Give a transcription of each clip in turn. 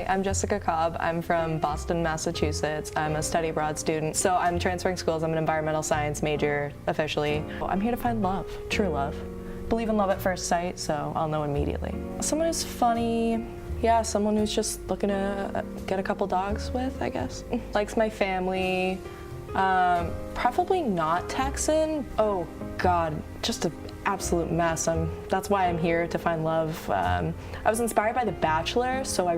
I'm Jessica Cobb. I'm from Boston, Massachusetts. I'm a study abroad student. So I'm transferring schools. I'm an environmental science major officially. I'm here to find love, true love. Believe in love at first sight, so I'll know immediately. Someone who's funny, yeah, someone who's just looking to get a couple dogs with, I guess. Likes my family, probably not Texan. Oh God, just an absolute mess. That's why I'm here, to find love. I was inspired by The Bachelor, so I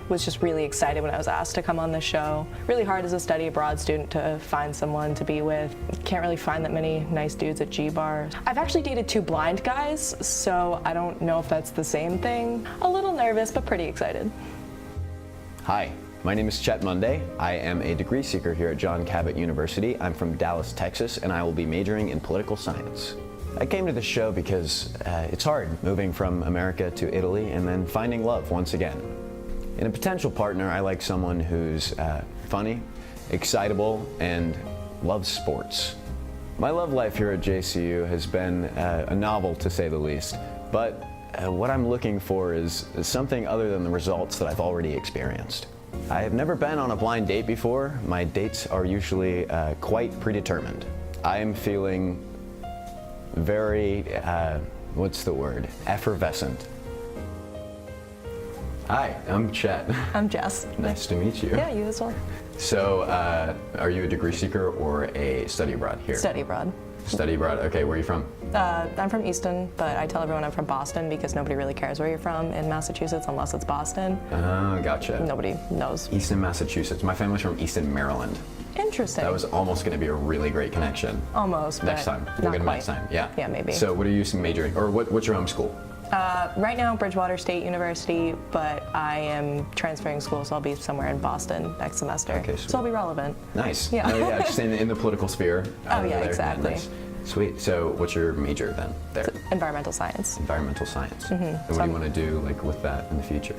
was just really excited when I was asked to come on this show. Really hard as a study abroad student to find someone to be with. Can't really find that many nice dudes at G-bars. I've actually dated 2 blind guys, so I don't know if that's the same thing. A little nervous, but pretty excited. Hi, my name is Chet Monday. I am a degree seeker here at John Cabot University. I'm from Dallas, Texas, and I will be majoring in political science. I came to this show because it's hard moving from America to Italy and then finding love once again. In a potential partner, I like someone who's funny, excitable, and loves sports. My love life here at JCU has been a novel, to say the least, but what I'm looking for is something other than the results that I've already experienced. I have never been on a blind date before. My dates are usually quite predetermined. I am feeling very, what's the word? Effervescent. Hi, I'm Chet. I'm Jess. Nice to meet you. Yeah, you as well. So, are you a degree seeker or a study abroad here? Study abroad. Study abroad, okay, where are you from? I'm from Easton, but I tell everyone I'm from Boston because nobody really cares where you're from in Massachusetts unless it's Boston. Oh, gotcha. Nobody knows. Easton, Massachusetts. My family's from Easton, Maryland. Interesting. That was almost going to be a really great connection. Almost, Next but time. We'll not get them quite. next time. Yeah. Yeah, maybe. So what are you majoring, or what's your home school? Right now, Bridgewater State University, but I am transferring schools, so I'll be somewhere in Boston next semester. Okay, sweet. So I'll be relevant. Nice. Yeah. Oh, yeah, just in the political sphere. Oh, yeah, there. exactly. Nice. Sweet. So what's your major then there? Environmental science. Environmental science. Mm-hmm. And what So do you want to do with that in the future?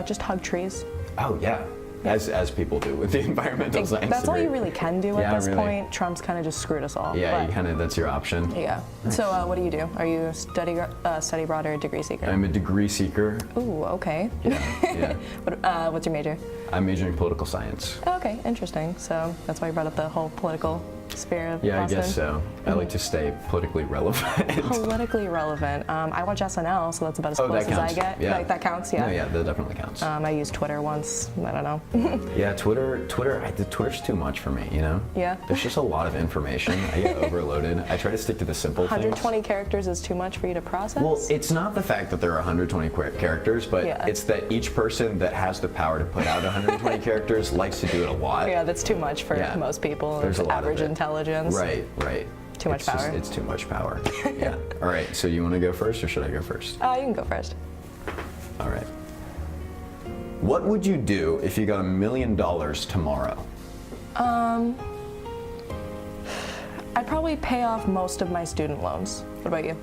Just hug trees. Oh, yeah. As people do with the environmental science That's all degree. you really can do Yeah, at this really. point. Trump's kind of just screwed us all. Yeah, but, that's your option. Yeah. So what do you do? Are you a study abroad or a degree seeker? I'm a degree seeker. Ooh, okay. Yeah. What's your major? I'm majoring in political science. Oh, okay, interesting. So that's why you brought up the whole political sphere of Yeah, Boston. I guess so. I like to stay politically relevant. Politically relevant. I watch SNL, so that's about as Oh, close that as I counts. get. Yeah. Like, that counts, yeah. No, yeah, that definitely counts. I used Twitter once. I don't know. Yeah, Twitter's too much for me, you know? Yeah. There's just a lot of information. I get overloaded. I try to stick to the simple 120 things. characters is too much for you to process? Well, it's not the fact that there are 120 characters, but Yeah. it's that each person that has the power to put out 120 characters likes to do it a lot. Yeah, that's too much for Yeah. most people. There's a lot of average it. intelligence. Right. Too much power. It's too much power. Yeah. All right, so you want to go first or should I go first? You can go first. All right. What would you do if you got $1 million tomorrow? I'd probably pay off most of my student loans. What about you?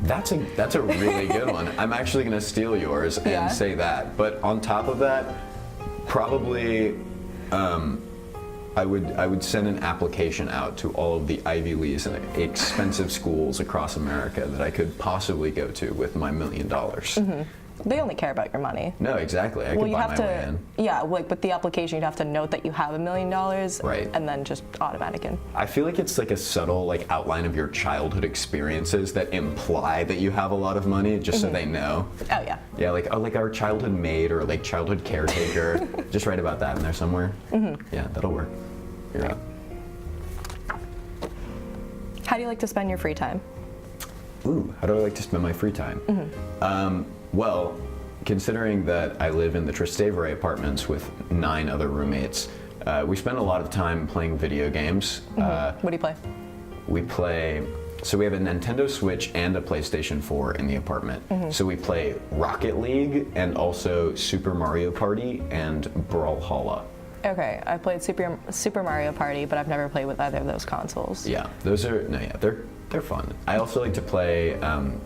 That's a really good one. I'm actually going to steal yours and Yeah. say that. But on top of that, probably I would send an application out to all of the Ivy Leagues and expensive schools across America that I could possibly go to with my $1 million. Mm-hmm. They only care about your money. No, exactly. I could you buy have my to, way in. yeah, like with the application, you'd have to note that you have $1 million, Right. and then just automatic in. I feel like it's like a subtle outline of your childhood experiences that imply that you have a lot of money, just so they know. Oh yeah. Yeah, like our childhood maid or childhood caretaker. Just write about that in there somewhere. Mm-hmm. Yeah, that'll work. You're up. How do you like to spend your free time? Ooh, how do I like to spend my free time? Mm-hmm. Well, considering that I live in the Trastevere apartments with 9 other roommates, we spend a lot of time playing video games. Mm-hmm. What do you play? So we have a Nintendo Switch and a PlayStation 4 in the apartment. Mm-hmm. So we play Rocket League and also Super Mario Party and Brawlhalla. Okay, I played Super Mario Party, but I've never played with either of those consoles. Yeah, they're fun. I also like to play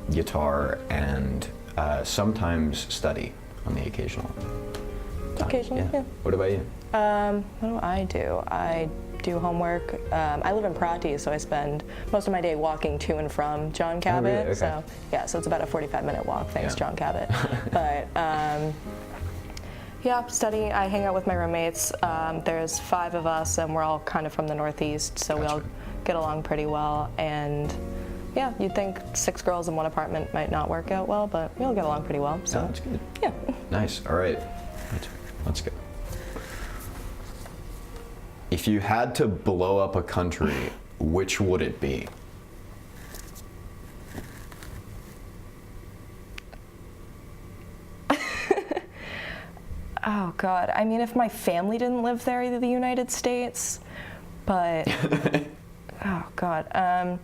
guitar and sometimes study on the occasional time. Occasionally, yeah. What about you? What do? I do homework. I live in Prati, so I spend most of my day walking to and from John Cabot. really? Okay. So it's about a 45-minute walk. Thanks, Yeah. John Cabot. But Yeah, studying. I hang out with my roommates. There's 5 of us, and we're all kind of from the Northeast, so we all get along pretty well. And yeah, you'd think 6 girls in one apartment might not work out well, but we all get along pretty well. So that's good. Yeah. Nice. All right. Let's go. If you had to blow up a country, which would it be? Oh God, I mean, if my family didn't live there, either the United States, but oh God, I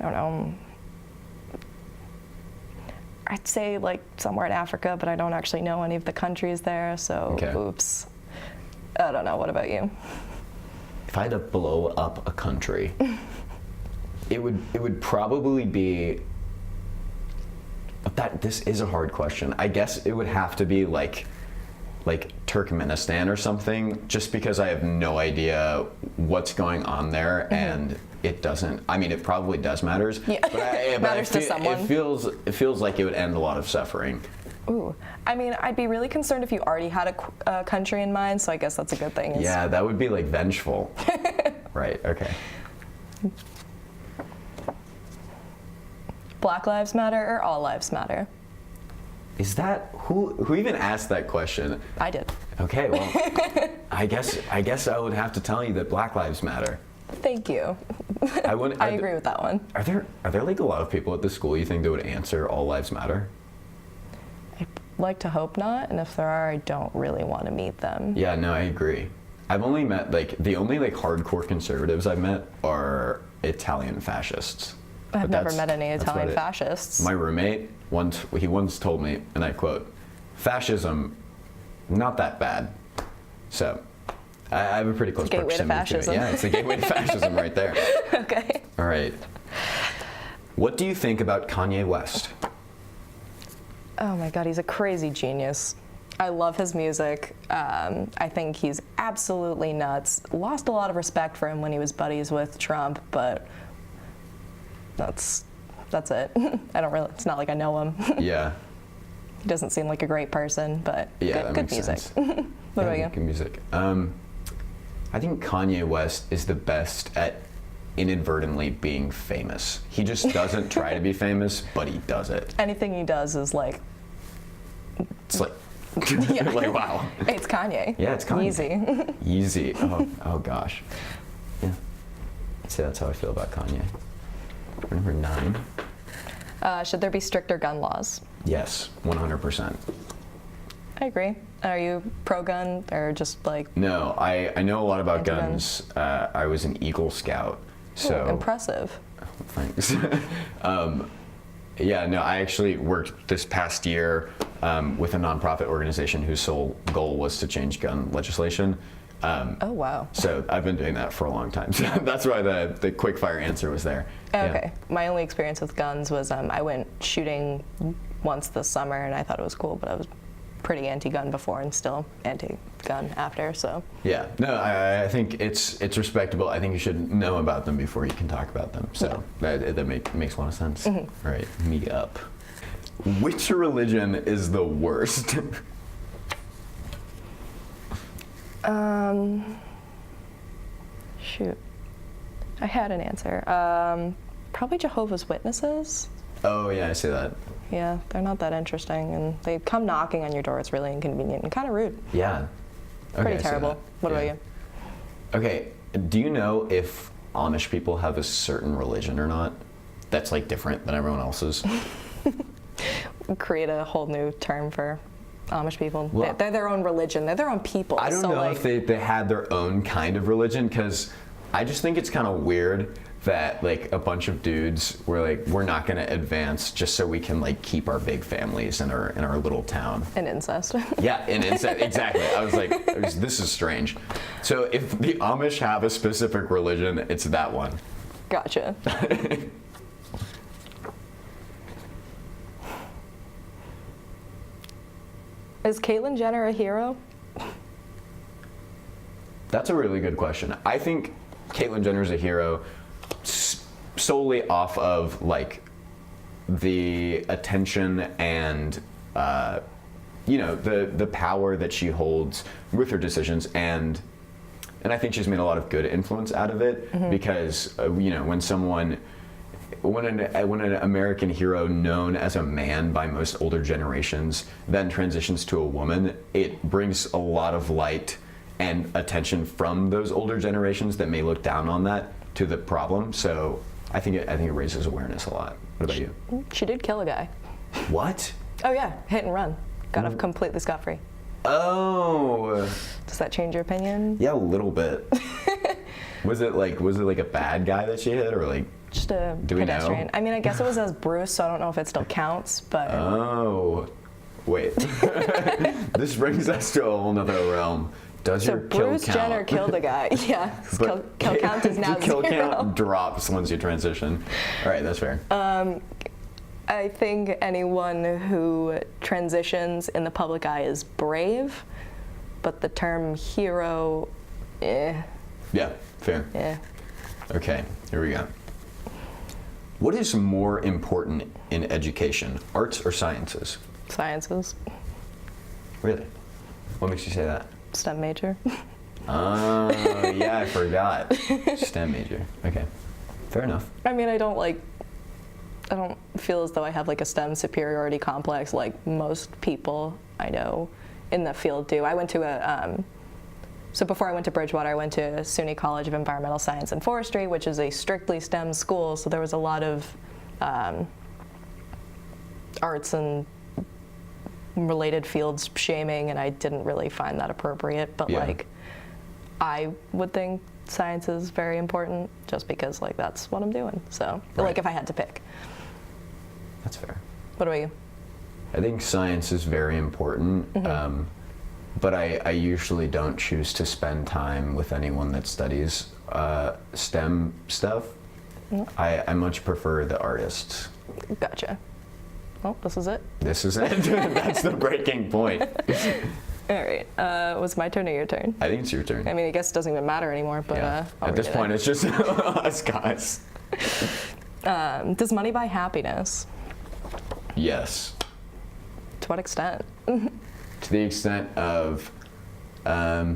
don't know. I'd say like somewhere in Africa, but I don't actually know any of the countries there, so oops. I don't know. What about you? If I had to blow up a country, it would probably be. This is a hard question. I guess it would have to be like Turkmenistan or something, just because I have no idea what's going on there, and it doesn't. I mean, it probably does matters. Yeah, but matters to someone. It feels like it would end a lot of suffering. Ooh, I mean, I'd be really concerned if you already had a country in mind. So I guess that's a good thing. Yeah, that would be like vengeful. Right. Okay. Black Lives Matter or All Lives Matter? Is that who even asked that question? I did. Okay, well, I guess I would have to tell you that Black Lives Matter. Thank you. I agree with that one. Are there like a lot of people at the school you think that would answer All Lives Matter? I'd like to hope not, and if there are, I don't really want to meet them. Yeah, no, I agree. I've only met the only hardcore conservatives I've met are Italian fascists. I've never met any Italian fascists. My roommate once told me, and I quote, "Fascism, not that bad." So I have a pretty close proximity to it. Yeah, it's a gateway to fascism right there. Okay. All right. What do you think about Kanye West? Oh my God, he's a crazy genius. I love his music. I think he's absolutely nuts. Lost a lot of respect for him when he was buddies with Trump, but that's it. It's not like I know him. Yeah. He doesn't seem like a great person, but good music. What about you? Good music. I think Kanye West is the best at inadvertently being famous. He just doesn't try to be famous, but he does it. Anything he does is like... It's like... Yeah. Like, wow. It's Kanye. Yeah, it's Kanye. Easy. Easy. Oh gosh. Yeah. I'd say that's how I feel about Kanye. Number 9. Should there be stricter gun laws? Yes, 100%. I agree. Are you pro-gun or just like... No, I know a lot about guns. I was an Eagle Scout, so... Ooh, impressive. Thanks. Yeah, no, I actually worked this past year with a nonprofit organization whose sole goal was to change gun legislation. Oh, wow. So I've been doing that for a long time. So that's why the quick fire answer was there. Okay. Yeah. My only experience with guns was I went shooting once this summer, and I thought it was cool, but I was pretty anti-gun before and still anti-gun after, so. Yeah, no, I think it's respectable. I think you should know about them before you can talk about them. So that makes a lot of sense. Mm-hmm. All right, me up. Which religion is the worst? Shoot. I had an answer. Probably Jehovah's Witnesses. Oh yeah, I see that. Yeah, they're not that interesting, and they come knocking on your door. It's really inconvenient and kind of rude. Yeah. Okay, pretty terrible. What about you? Okay, do you know if Amish people have a certain religion or not that's like different than everyone else's? Create a whole new term for Amish people. Well, they're their own religion. They're their own people. I don't know if they had their own kind of religion, because I just think it's kind of weird that like a bunch of dudes were like, we're not going to advance just so we can like keep our big families in our little town. And incest. Yeah, and incest, exactly. I was like, this is strange. So if the Amish have a specific religion, it's that one. Gotcha. Is Caitlyn Jenner a hero? That's a really good question. I think Caitlyn Jenner's a hero solely off of like the attention and you know, the power that she holds with her decisions, and I think she's made a lot of good influence out of it, because you know, when an American hero known as a man by most older generations then transitions to a woman, it brings a lot of light and attention from those older generations that may look down on that to the problem. So I think it raises awareness a lot. What about you? She did kill a guy. What? Oh yeah, hit and run. Got off completely scot-free. Oh. Does that change your opinion? Yeah, a little bit. Was it like a bad guy that she hit, or like? Just a pedestrian. I mean, I guess it was as Bruce, so I don't know if it still counts, but. Oh. Wait. This brings us to a whole nother realm. Does So your kill Bruce count? Jenner killed a guy. Yeah. But Kill count is now kill zero. count drops once you transition. All right, that's fair. I think anyone who transitions in the public eye is brave, but the term hero, Yeah, fair. yeah. Okay, here we go. What is more important in education, arts or sciences? Sciences, Really? What makes you say that? STEM major. Oh, yeah, I forgot. STEM major. Okay, fair enough. I mean, I don't feel as though I have like a STEM superiority complex like most people I know in the field do. I went to so before I went to Bridgewater, I went to SUNY College of Environmental Science and Forestry, which is a strictly STEM school, so there was a lot of arts and related fields shaming, and I didn't really find that appropriate, but like, I would think science is very important just because like that's what I'm doing, so like if I had to pick. That's fair. What about you? I think science is very important, but I usually don't choose to spend time with anyone that studies STEM stuff. I much prefer the artists. Gotcha. Well, this is it. This is it. That's the breaking point. All right. Was my turn or your turn? I think it's your turn. I mean, I guess it doesn't even matter anymore, but At this point, it's just us guys. Does money buy happiness? Yes. To what extent? To the extent of, I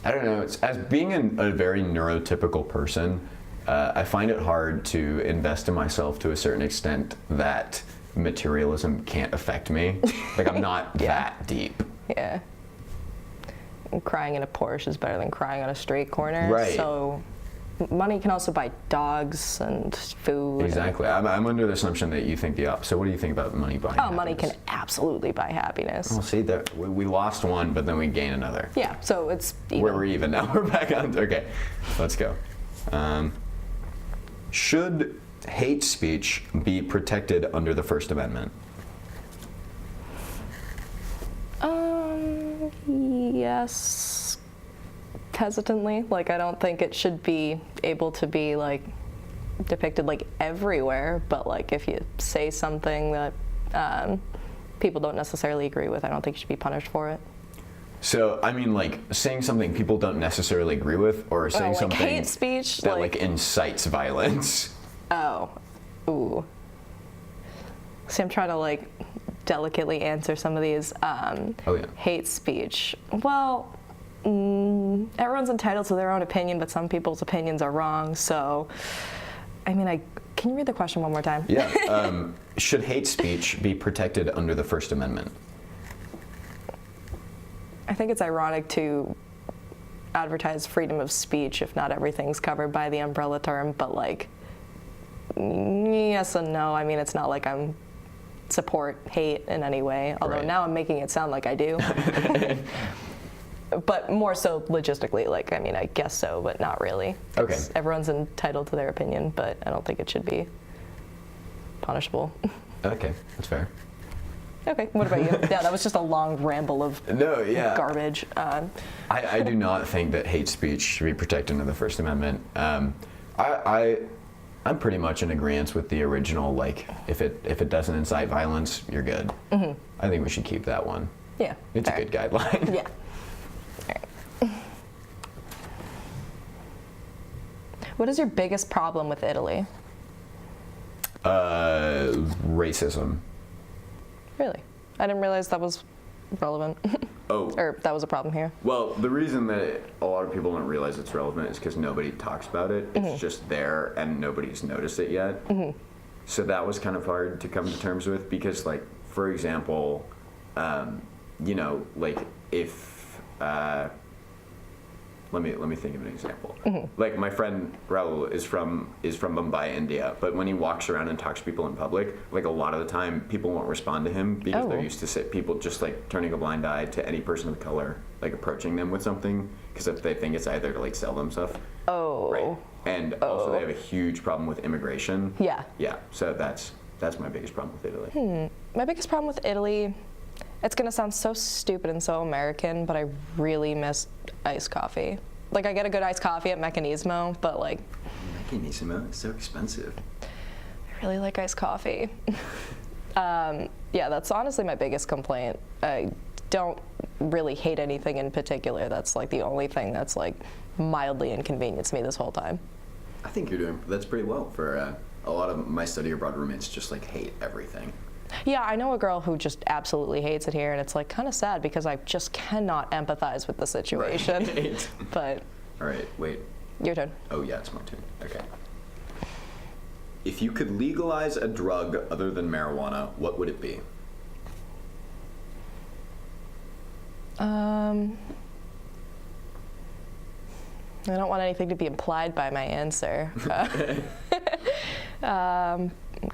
don't know, as being a very neurotypical person, I find it hard to invest in myself to a certain extent that materialism can't affect me. Like, I'm not that deep. Yeah. And crying in a Porsche is better than crying on a street corner. Right. So money can also buy dogs and food. Exactly. I'm under the assumption that you think the opposite. What do you think about money buying happiness? Money can absolutely buy happiness. Well, see, we lost one, but then we gain another. Yeah, so it's even. We're even now. We're back on. Okay, let's go. Should hate speech be protected under the First Amendment? Yes. Hesitantly. Like, I don't think it should be able to be, like, depicted, like, everywhere, but, like, if you say something that people don't necessarily agree with, I don't think you should be punished for it. So, I mean, like, saying something people don't necessarily agree with, or saying like something hate speech, that, like, incites violence? Oh. Ooh. See, I'm trying to, like, delicately answer some of these. Hate speech. Well, everyone's entitled to their own opinion, but some people's opinions are wrong, so, I mean, can you read the question one more time? Yeah. Should hate speech be protected under the First Amendment? I think it's ironic to advertise freedom of speech if not everything's covered by the umbrella term, but, like, yes and no. I mean, it's not like I'm support hate in any way, although now I'm making it sound like I do. But more so logistically, like, I mean, I guess so, but not really. Okay. Everyone's entitled to their opinion, but I don't think it should be punishable. Okay, that's fair. Okay, what about you? Yeah, that was just a long ramble of garbage. I do not think that hate speech should be protected under the First Amendment. I'm pretty much in agreement with the original, like, if it doesn't incite violence, you're good. I think we should keep that one. Yeah. It's a good guideline. Yeah. All right. What is your biggest problem with Italy? Racism. Really? I didn't realize that was relevant. Oh. Or that was a problem here. Well, the reason that a lot of people don't realize it's relevant is because nobody talks about it. It's just there and nobody's noticed it yet. So that was kind of hard to come to terms with because, like, for example, you know, like if let me think of an example. Like my friend Raul is from Mumbai, India, but when he walks around and talks to people in public, like a lot of the time people won't respond to him because they're used to people just like turning a blind eye to any person of color, like approaching them with something because they think it's either to like sell them stuff. Right. And also they have a huge problem with immigration. Yeah. So that's my biggest problem with Italy. My biggest problem with Italy, it's gonna sound so stupid and so American, but I really miss iced coffee. Like I get a good iced coffee at Mechanismo, but like... Mechanismo is so expensive. I really like iced coffee. Yeah, that's honestly my biggest complaint. I don't really hate anything in particular. That's like the only thing that's like mildly inconvenienced me this whole time. I think that's pretty well for a lot of my study abroad roommates just like hate everything. Yeah, I know a girl who just absolutely hates it here, and it's like kind of sad because I just cannot empathize with the situation. Right. But. All right, wait. Your turn. Oh yeah, it's my turn. Okay. If you could legalize a drug other than marijuana, what would it be? I don't want anything to be implied by my answer.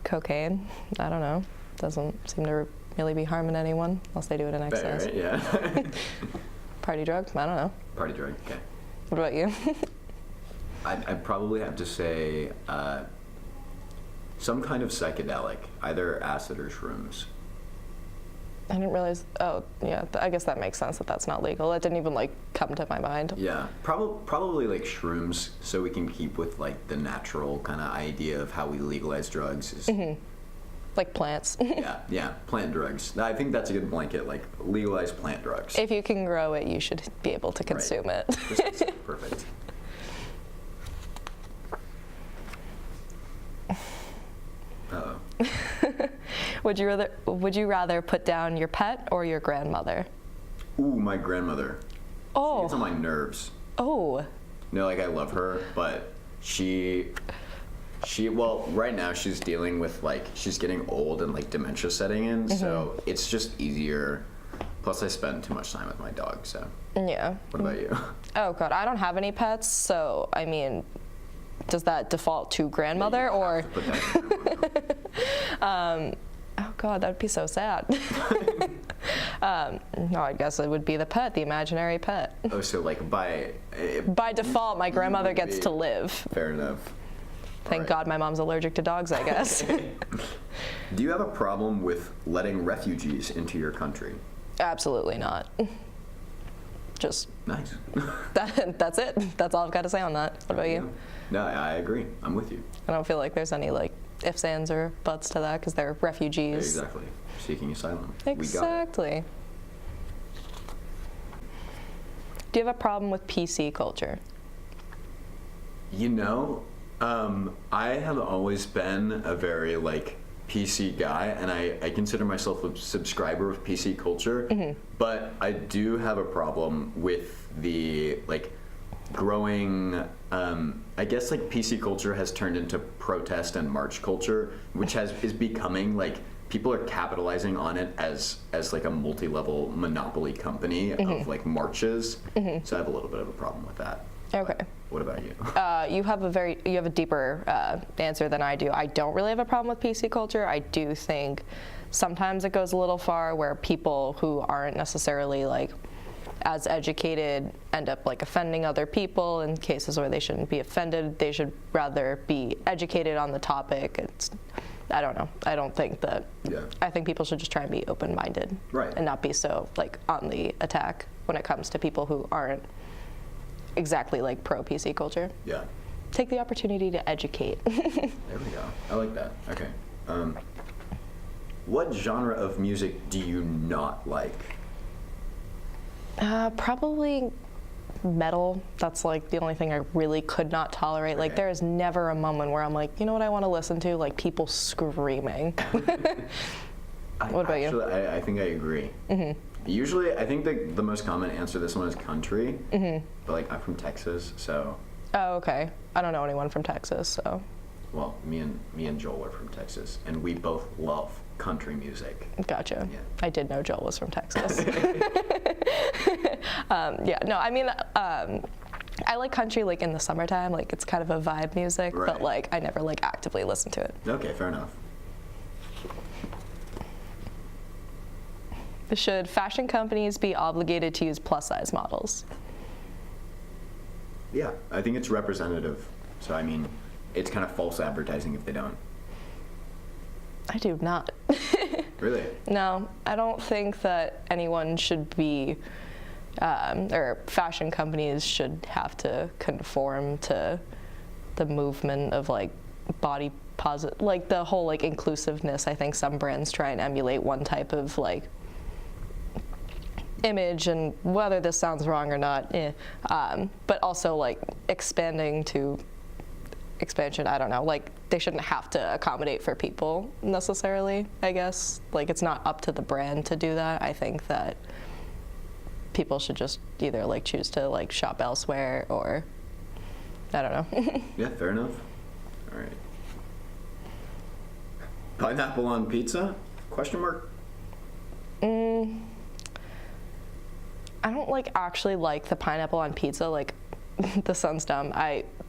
Cocaine. I don't know. Doesn't seem to really be harming anyone unless they do it in excess. Right, yeah. Party drug? I don't know. Party drug, okay. What about you? I'd probably have to say some kind of psychedelic, either acid or shrooms. I didn't realize, oh, yeah, I guess that makes sense that that's not legal. It didn't even, like, come to my mind. Yeah, probably like shrooms, so we can keep with, like, the natural kind of idea of how we legalize drugs. Is Like plants. yeah, plant drugs. I think that's a good blanket, like, legalize plant drugs. If you can grow it, you should be able to consume it. Perfect. Uh-oh. Would you rather put down your pet or your grandmother? Ooh, my grandmother. Oh. She gets on my nerves. Oh. No, like I love her, but well, right now she's dealing with like, she's getting old and like dementia setting in, so it's just easier. Plus I spend too much time with my dog, so. Yeah. What about you? Oh God, I don't have any pets, so I mean, does that default to grandmother or? Oh God, that'd be so sad. No, I guess it would be the pet, the imaginary pet. Oh, so like by default, my grandmother gets to live. Fair enough. Thank God my mom's allergic to dogs, I guess. Do you have a problem with letting refugees into your country? Absolutely not. Just nice. That's it. That's all I've got to say on that. What about you? No, I agree. I'm with you. I don't feel like there's any like ifs, ands, or buts to that because they're refugees. Exactly. Seeking asylum. Exactly. Do you have a problem with PC culture? You know, I have always been a very like PC guy, and I consider myself a subscriber of PC culture, but I do have a problem with the like growing, I guess like PC culture has turned into protest and march culture, which is becoming like, people are capitalizing on it as like a multi-level monopoly company of like marches. So I have a little bit of a problem with that. Okay. What about you? You have a deeper answer than I do. I don't really have a problem with PC culture. I do think sometimes it goes a little far where people who aren't necessarily like as educated end up like offending other people in cases where they shouldn't be offended. They should rather be educated on the topic. I don't know. I don't think that. Yeah. I think people should just try and be open-minded. Right. And not be so like on the attack when it comes to people who aren't exactly like pro PC culture. Yeah. Take the opportunity to educate. There we go. I like that. Okay. What genre of music do you not like? Probably metal. That's like the only thing I really could not tolerate. Okay. Like there is never a moment where I'm like, you know what I want to listen to? Like people screaming. What about you? I think I agree. Usually, I think the most common answer to this one is country. But like, I'm from Texas, so. Oh, okay. I don't know anyone from Texas, so. Well, me and Joel are from Texas, and we both love country music. Gotcha. Yeah. I did know Joel was from Texas. Yeah, no, I mean, I like country like in the summertime, like it's kind of a vibe music, Right. but like I never like actively listen to it. Okay, fair enough. Should fashion companies be obligated to use plus size models? Yeah, I think it's representative. So I mean, it's kind of false advertising if they don't. I do not. Really? No, I don't think that anyone should be, or fashion companies should have to conform to the movement of like body positive, like the whole like inclusiveness. I think some brands try and emulate one type of like image, and whether this sounds wrong or not, but also like expansion, I don't know, like they shouldn't have to accommodate for people necessarily, I guess. Like it's not up to the brand to do that. I think that people should just either like choose to like shop elsewhere, or I don't know. Yeah, fair enough. All right. Pineapple on pizza? Question mark? I don't like actually like the pineapple on pizza. Like the sun's dumb.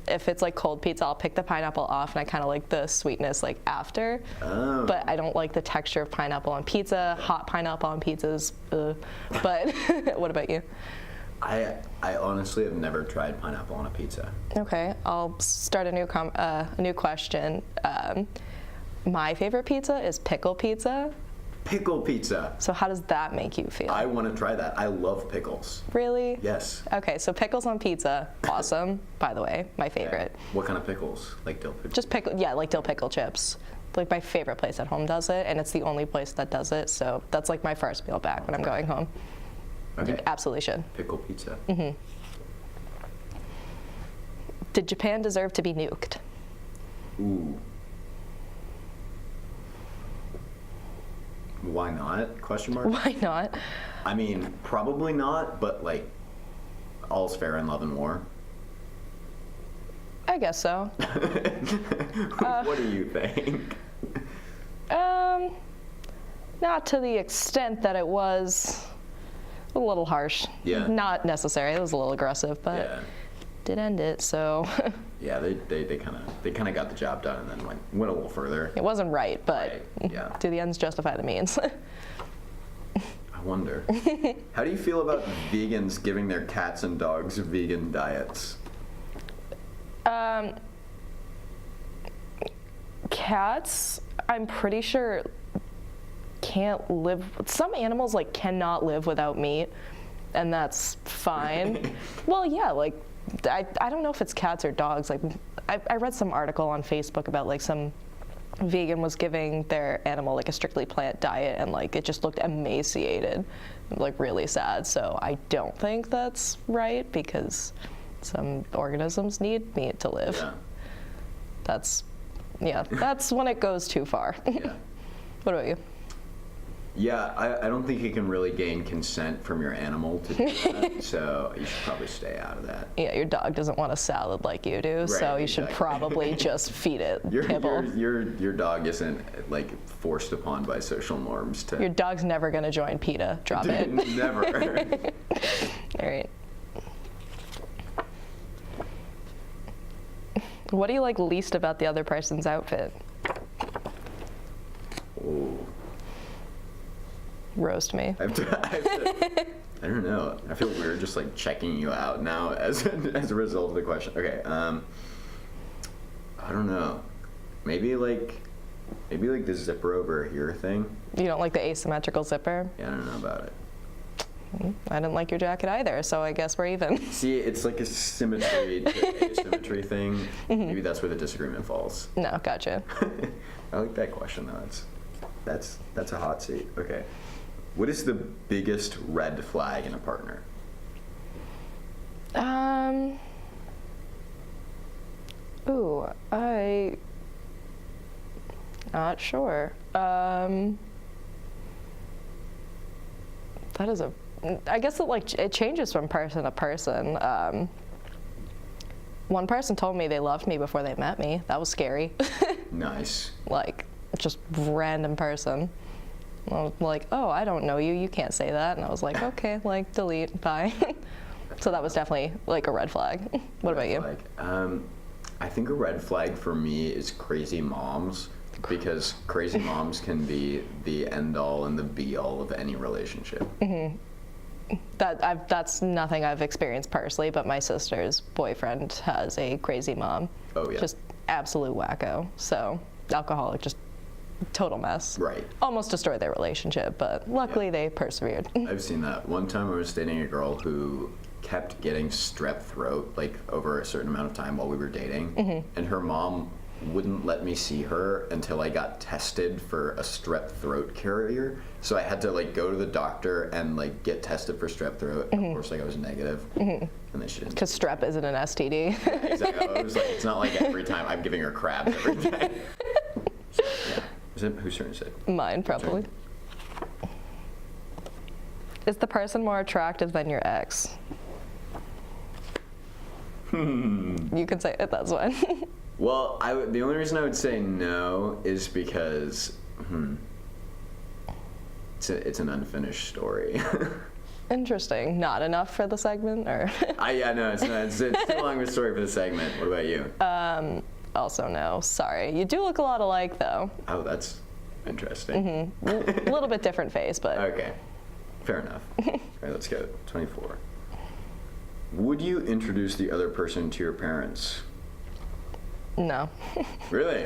If it's like cold pizza, I'll pick the pineapple off, and I kind of like the sweetness like after. Oh. But I don't like the texture of pineapple on pizza. Hot pineapple on pizzas. But what about you? I honestly have never tried pineapple on a pizza. Okay, I'll start a new question. My favorite pizza is pickle pizza. Pickle pizza. So how does that make you feel? I want to try that. I love pickles. Really? Yes. Okay, so pickles on pizza, awesome. By the way, my favorite. Okay. What kind of pickles? Like dill pickles? Just pickle, yeah, like dill pickle chips. Like my favorite place at home does it, and it's the only place that does it. So that's like my first meal back when I'm going home. Okay. You absolutely should. Pickle pizza. Did Japan deserve to be nuked? Ooh. Why not? Question mark? Why not? I mean, probably not, but like, all's fair in love and war. I guess so. What do you think? Not to the extent that it was a little harsh. Yeah. Not necessary. It was a little aggressive, but Yeah. did end it, so Yeah, they kind of got the job done and then went a little further. it wasn't right, but Right, yeah. do the ends justify the means? I wonder. How do you feel about vegans giving their cats and dogs vegan diets? Cats, I'm pretty sure can't live. Some animals like cannot live without meat, and that's fine. Well, yeah, like I don't know if it's cats or dogs. Like I read some article on Facebook about like some vegan was giving their animal like a strictly plant diet, and like it just looked emaciated, like really sad. So I don't think that's right, because some organisms need meat to live. Yeah. That's when it goes too far. Yeah. What about you? Yeah, I don't think you can really gain consent from your animal to do that, so you should probably stay out of that. Yeah, your dog doesn't want a salad like you do, so Right, you should exactly. probably just feed it kibble. Your dog isn't like forced upon by social norms to. Your dog's never gonna join PETA. Drop it. Never. All right. What do you like least about the other person's outfit? Ooh. Roast me. I don't know. I feel weird just like checking you out now as a result of the question. Okay. I don't know. Maybe like the zipper over here thing. You don't like the asymmetrical zipper? Yeah, I don't know about it. I didn't like your jacket either, so I guess we're even. See, it's like a symmetry to asymmetry thing. Maybe that's where the disagreement falls. No, gotcha. I like that question though. That's a hot seat. Okay. What is the biggest red flag in a partner? Ooh, not sure. That is I guess it changes from person to person. One person told me they loved me before they met me. That was scary. Nice. Like, just random person. I was like, oh, I don't know you. You can't say that. And I was like, okay, like, delete, bye. So that was definitely like a red flag. What about you? I think a red flag for me is crazy moms, because crazy moms can be the end all and the be all of any relationship. Mm-hmm. That's nothing I've experienced personally, but my sister's boyfriend has a crazy mom. Oh, yeah. Just absolute wacko. So alcoholic, just total mess. Right. Almost destroyed their relationship, but luckily they persevered. I've seen that. One time I was dating a girl who kept getting strep throat, like, over a certain amount of time while we were dating, mm-hmm. and her mom wouldn't let me see her until I got tested for a strep throat carrier. So I had to, like, go to the doctor and, like, get tested for strep throat. Mm-hmm. Of course, like, I was negative. Mm-hmm. And then she didn't. Because strep isn't an STD. Yeah, exactly. I was like, it's not like every time I'm giving her crabs every day. Yeah. Is it, whose turn is it? Mine, probably. Is the person more attractive than your ex? You can say it, that's one. Well, the only reason I would say no is because it's an unfinished story. Interesting. Not enough for the segment, or? Yeah, no, it's not. It's too long of a story for the segment. What about you? Also no. Sorry. You do look a lot alike, though. Oh, that's interesting. Mm-hmm. A little bit different face, but. Okay. Fair enough. All right, let's go. 24. Would you introduce the other person to your parents? No. Really?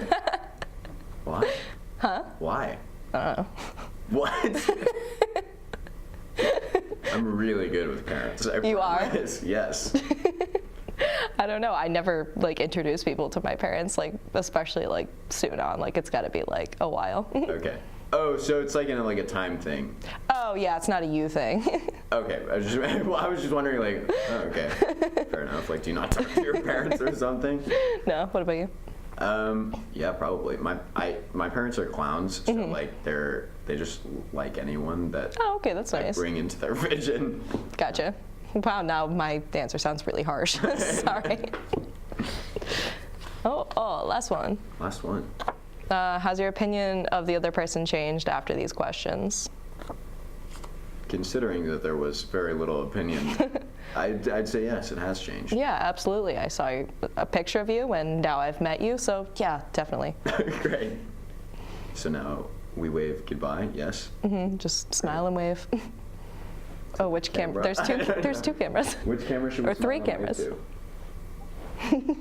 Why? Huh? Why? I don't know. What? I'm really good with parents. You are? Yes. I don't know. I never, like, introduce people to my parents, like, especially, like, soon on. Like, it's got to be, like, a while. Okay. Oh, so it's like a time thing. Oh, yeah, it's not a you thing. Okay. I was just wondering, like, oh, okay. Fair enough. Like, do you not talk to your parents or something? No. What about you? Yeah, probably. My parents are clowns, so like they just like anyone that Oh, okay, that's I nice. bring into their vision. Gotcha. Wow, now my answer sounds really harsh. Sorry. Oh, last one. Last one. Has your opinion of the other person changed after these questions? Considering that there was very little opinion, I'd say yes, it has changed. Yeah, absolutely. I saw a picture of you, and now I've met you, so yeah, definitely. Great. So now we wave goodbye, yes? Mm-hmm, just smile and wave. Oh, which camera? There's two cameras. Which camera should we Or three smile and wave cameras. to?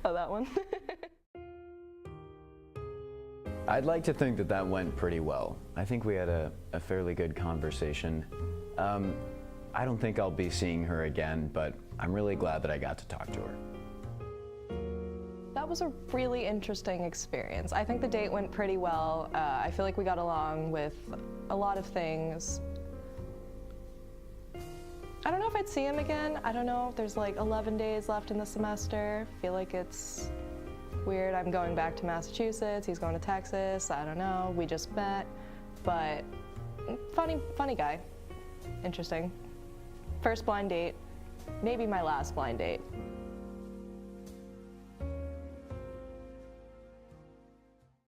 Oh, that one. I'd like to think that that went pretty well. I think we had a fairly good conversation. I don't think I'll be seeing her again, but I'm really glad that I got to talk to her. That was a really interesting experience. I think the date went pretty well. I feel like we got along with a lot of things. I don't know if I'd see him again. I don't know. There's like 11 days left in the semester. I feel like it's weird. I'm going back to Massachusetts. He's going to Texas. I don't know. We just met, but funny guy. Interesting. First blind date, maybe my last blind date.